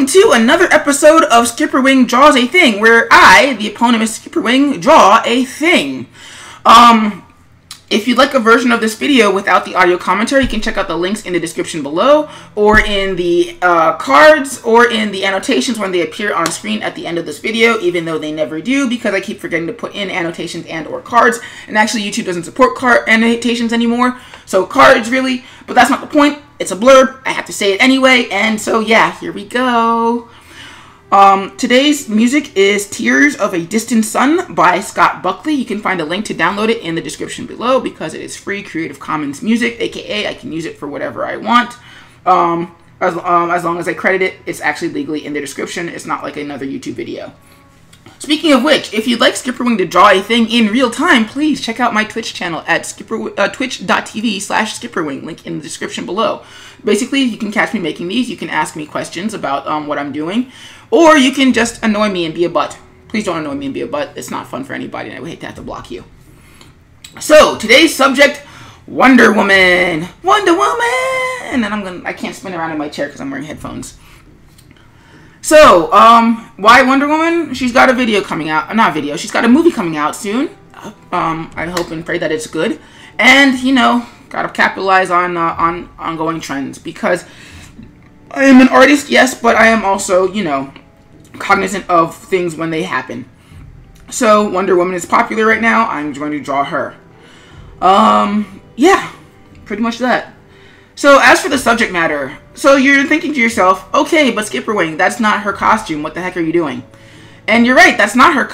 to another episode of SkipperWing Draws a Thing, where I, the eponymous SkipperWing, draw a thing. If you'd like a version of this video without the audio commentary, you can check out the links in the description below, or in the cards, or in the annotations when they appear on screen at the end of this video, even though they never do, because I keep forgetting to put in annotations and or cards, and actually YouTube doesn't support card annotations anymore, so cards really, but that's not the point. It's a blurb, I have to say it anyway, and so yeah, here we go. Today's music is Tears of a Distant Sun by Scott Buckley. You can find a link to download it in the description below because it is free Creative Commons music, aka I can use it for whatever I want. As long as I credit it, it's actually legally in the description. It's not like another YouTube video. Speaking of which, if you'd like SkipperWing to draw a thing in real time, please check out my Twitch channel at twitch.tv/SkipperWing, link in the description below. Basically, you can catch me making these, you can ask me questions about what I'm doing, or you can just annoy me and be a butt. Please don't annoy me and be a butt, it's not fun for anybody, and I would hate to have to block you. So, today's subject, Wonder Woman! Wonder Woman! And I can't spin around in my chair because I'm wearing headphones. So, why Wonder Woman? She's got a video coming out. Not a video. She's got a movie coming out soon. I hope and pray that it's good. And, you know, gotta capitalize on ongoing trends. Because I am an artist, yes, but I am also, you know, cognizant of things when they happen. So, Wonder Woman is popular right now. I'm going to draw her. Yeah, pretty much that. So, as for the subject matter, so you're thinking to yourself, okay, but SkipperWing, that's not her costume. What the heck are you doing? And you're right, that's not her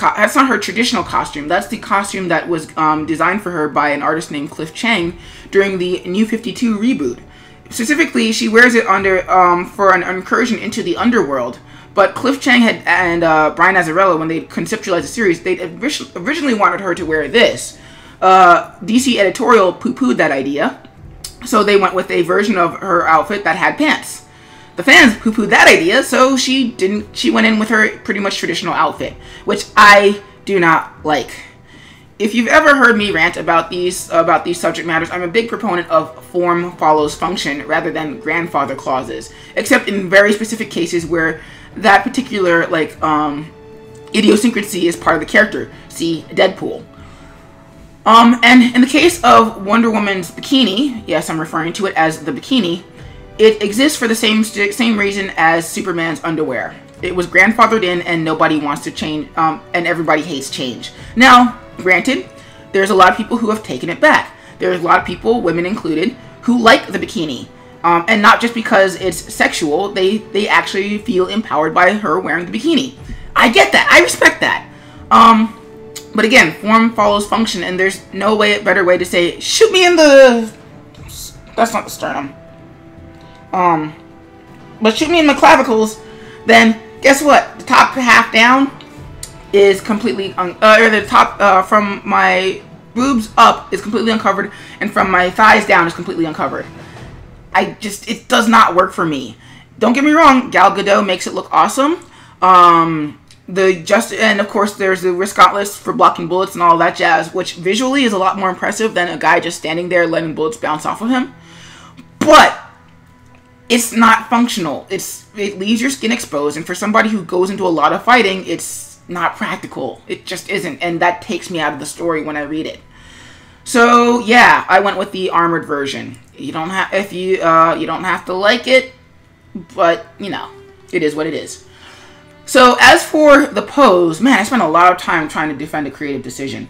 traditional costume. That's the costume that was designed for her by an artist named Cliff Chiang during the New 52 reboot. Specifically, she wears it under for an incursion into the underworld. But Cliff Chiang and Brian Azzarello, when they conceptualized the series, they originally wanted her to wear this. DC editorial poo-pooed that idea. So they went with a version of her outfit that had pants. The fans poo-pooed that idea, so she went in with her pretty much traditional outfit, which I do not like. If you've ever heard me rant about these subject matters, I'm a big proponent of form follows function rather than grandfather clauses, except in very specific cases where that particular idiosyncrasy is part of the character. See Deadpool. And in the case of Wonder Woman's bikini, yes, I'm referring to it as the bikini, it exists for the same reason as Superman's underwear. It was grandfathered in and nobody wants to change, and everybody hates change. Now, granted, there's a lot of people who have taken it back. There's a lot of people, women included, who like the bikini. And not just because it's sexual, they actually feel empowered by her wearing the bikini. I get that, I respect that. But again, form follows function, and there's no better way to say, shoot me in the... That's not the sternum. But shoot me in the clavicles, then guess what? The top half down is completely... or the top from my boobs up is completely uncovered, and from my thighs down is completely uncovered. It does not work for me. Don't get me wrong, Gal Gadot makes it look awesome. And of course there's the risk gauntlet for blocking bullets and all that jazz, which visually is a lot more impressive than a guy just standing there letting bullets bounce off of him. But it's not functional. It leaves your skin exposed, and for somebody who goes into a lot of fighting, it's not practical. It just isn't, and that takes me out of the story when I read it. So yeah, I went with the armored version. You don't have you don't have to like it, but you know, it is what it is. So, as for the pose, man, I spent a lot of time trying to defend a creative decision.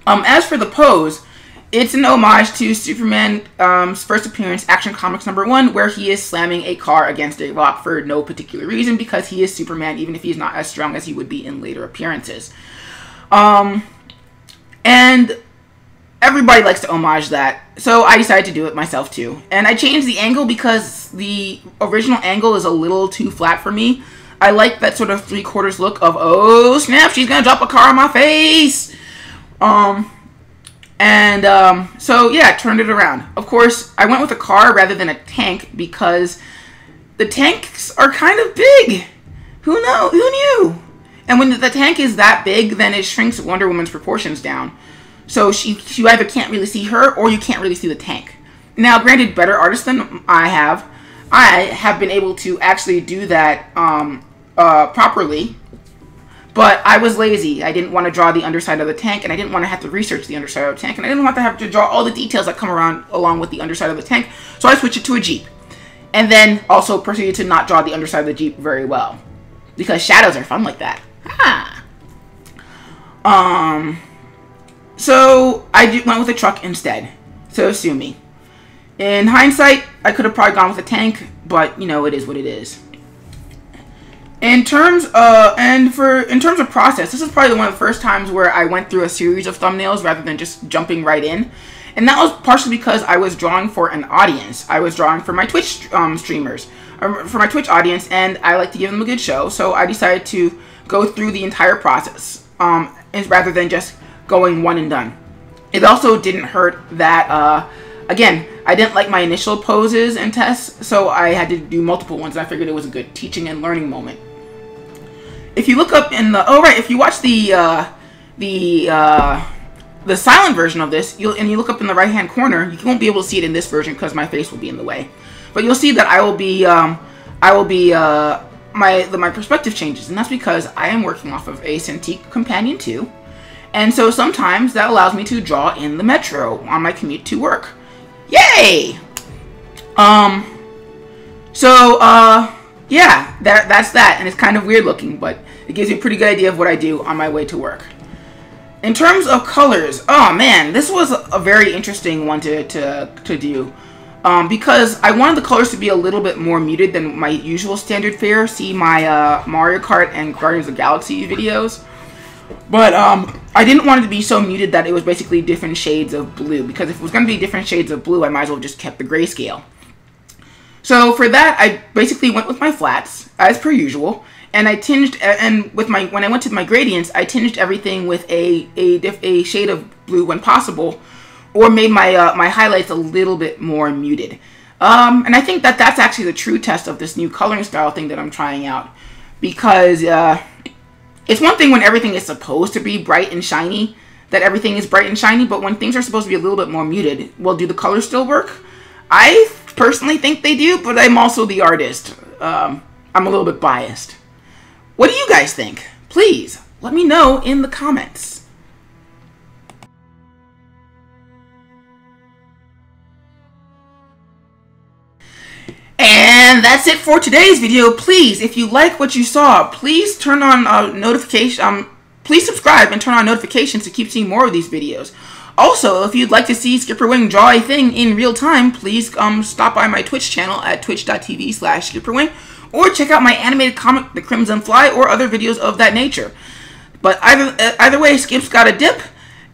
As for the pose, it's an homage to Superman's first appearance, Action Comics #1, where he is slamming a car against a rock for no particular reason, because he is Superman, even if he's not as strong as he would be in later appearances. And everybody likes to homage that, so I decided to do it myself too. And I changed the angle because the original angle is a little too flat for me. I like that sort of 3/4 look of, oh snap, she's gonna drop a car on my face! So yeah, turned it around. Of course, I went with a car rather than a tank because the tanks are kind of big! Who knew? And when the tank is that big, then it shrinks Wonder Woman's proportions down. So you either can't really see her, or you can't really see the tank. Now, granted, better artists than I have I have been able to actually do that properly. But I was lazy. I didn't want to draw the underside of the tank, and I didn't want to have to research the underside of the tank, and I didn't want to have to draw all the details that come along with the underside of the tank, so I switched it to a Jeep. And then also proceeded to not draw the underside of the Jeep very well, because shadows are fun like that. So I went with a truck instead, so sue me. In hindsight, I could have probably gone with a tank, but, you know, it is what it is. In terms of process, this is probably one of the first times where I went through a series of thumbnails rather than just jumping right in. And that was partially because I was drawing for an audience. I was drawing for my Twitch streamers, for my Twitch audience, and I like to give them a good show. So I decided to go through the entire process rather than just going one and done. It also didn't hurt that, again, I didn't like my initial poses and tests, so I had to do multiple ones, and I figured it was a good teaching and learning moment. If you look up in the, if you watch the silent version of this, you look up in the right-hand corner, you won't be able to see it in this version because my face will be in the way. But you'll see that my perspective changes, and that's because I am working off of a Cintiq Companion 2, and so sometimes that allows me to draw in the metro on my commute to work. Yay! Yeah, that's that, and it's kind of weird looking, but it gives you a pretty good idea of what I do on my way to work. In terms of colors, oh man, this was a very interesting one to do, because I wanted the colors to be a little bit more muted than my usual standard fare. See my Mario Kart and Guardians of the Galaxy videos. But I didn't want it to be so muted that it was basically different shades of blue, because if it was going to be different shades of blue, I might as well have just kept the grayscale. So for that, I basically went with my flats, as per usual, and I tinged, and with when I went to my gradients, I tinged everything with a shade of blue when possible, or made my highlights a little bit more muted. And I think that that's actually the true test of this new coloring style thing that I'm trying out, because it's one thing when everything is supposed to be bright and shiny, that everything is bright and shiny, but when things are supposed to be a little bit more muted, well, do the colors still work? I personally think they do, but I'm also the artist. I'm a little bit biased. What do you guys think? Please, let me know in the comments. And that's it for today's video. Please, if you like what you saw, please turn on notification. Please subscribe and turn on notifications to keep seeing more of these videos. Also, if you'd like to see SkipperWing draw a thing in real time, please stop by my Twitch channel at twitch.tv/SkipperWing, or check out my animated comic, The Crimson Fly, or other videos of that nature. But either way, Skip's got a dip,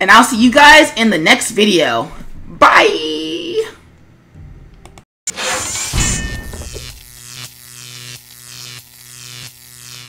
and I'll see you guys in the next video. Bye!